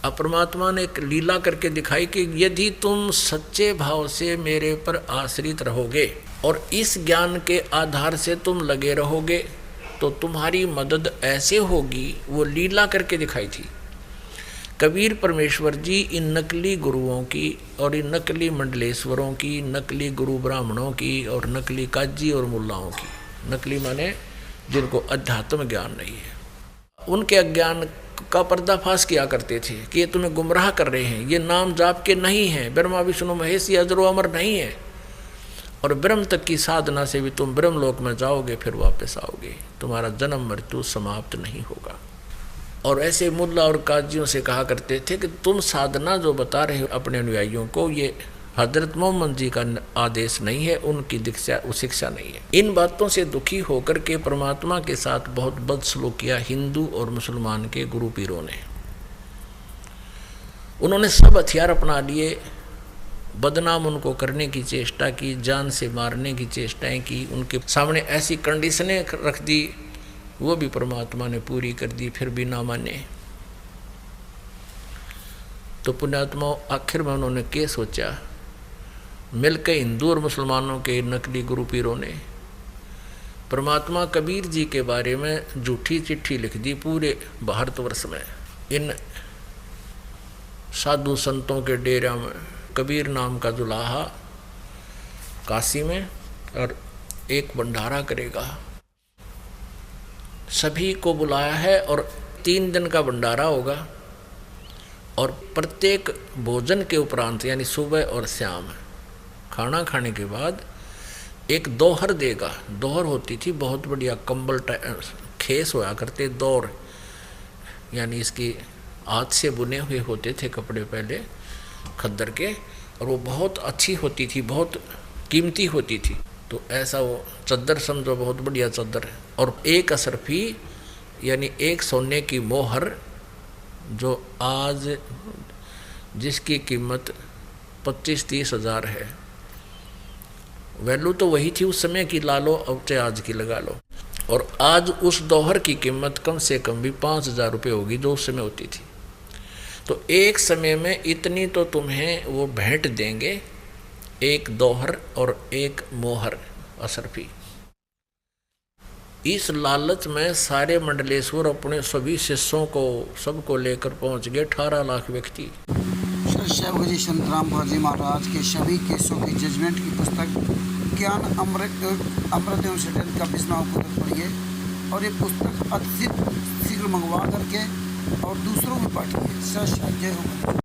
अब परमात्मा ने एक लीला करके दिखाई कि यदि तुम सच्चे भाव से मेरे पर आश्रित रहोगे और इस ज्ञान के आधार से तुम लगे रहोगे तो तुम्हारी मदद ऐसे होगी। वो लीला करके दिखाई थी। कबीर परमेश्वर जी इन नकली गुरुओं की और इन नकली मंडलेश्वरों की, नकली गुरु ब्राह्मणों की और नकली काजी और मुल्लाओं की, नकली माने जिनको अध्यात्म ज्ञान नहीं है, उनके अज्ञान का पर्दाफाश किया करते थे कि ये तुम्हें गुमराह कर रहे हैं, ये नाम जाप के नहीं हैं, ब्रह्मा विष्णु महेश ये अजरो अमर नहीं है, और ब्रह्म तक की साधना से भी तुम ब्रह्म लोक में जाओगे, फिर वापस आओगे, तुम्हारा जन्म मृत्यु समाप्त नहीं होगा। और ऐसे मुल्ला और काजियों से कहा करते थे कि तुम साधना जो बता रहे हो अपने अनुयायियों को, ये हजरत मोहम्मद जी का आदेश नहीं है, उनकी दीक्षा शिक्षा नहीं है। इन बातों से दुखी होकर के परमात्मा के साथ बहुत बदसलूक किया हिंदू और मुसलमान के गुरु पीरों ने। उन्होंने सब हथियार अपना लिए, बदनाम उनको करने की चेष्टा की, जान से मारने की चेष्टाएं की, उनके सामने ऐसी कंडीशनें रख दी, वो भी परमात्मा ने पूरी कर दी, फिर भी ना माने। तो पुण्यात्माओं, आखिर में उन्होंने क्या सोचा, मिलकर हिंदू और मुसलमानों के नकली गुरु पीरों ने परमात्मा कबीर जी के बारे में झूठी चिट्ठी लिख दी पूरे भारतवर्ष में। इन साधु संतों के डेरा में कबीर नाम का जुलाहा काशी में, और एक भंडारा करेगा, सभी को बुलाया है, और 3 दिन का भंडारा होगा, और प्रत्येक भोजन के उपरांत यानी सुबह और शाम खाना खाने के बाद एक दोहर देगा। दोहर होती थी बहुत बढ़िया कंबल खेस होया करते, दौर यानी इसकी हाथ से बुने हुए होते थे कपड़े पहले खद्दर के, और वो बहुत अच्छी होती थी, बहुत कीमती होती थी। तो ऐसा वो चद्दर समझो, बहुत बढ़िया चद्दर है, और एक असरफी यानी एक सोने की मोहर, जो आज जिसकी कीमत 25-30 हज़ार है, वैल्यू तो वही थी उस समय की, ला लो अब चाहे आज की लगा लो, और आज उस दोहर की कीमत कम से कम भी 5,000 रुपये होगी जो उस समय होती थी। तो एक समय में इतनी तो तुम्हें वो भेंट देंगे, एक दोहर और एक मोहर असरफी। इस लालच में सारे मंडलेश्वर अपने सभी शिष्यों को सबको लेकर पहुंच गए, 18 लाख व्यक्ति। श्री संतराम बाजी महाराज के सभी केसों की जजमेंट की पुस्तक ज्ञान अमृत एवं षड्यंत्र का विस्नाव को पढ़िए, और ये पुस्तक अति शीघ्र मंगवा करके और दूसरों को बांटिए। जय हो।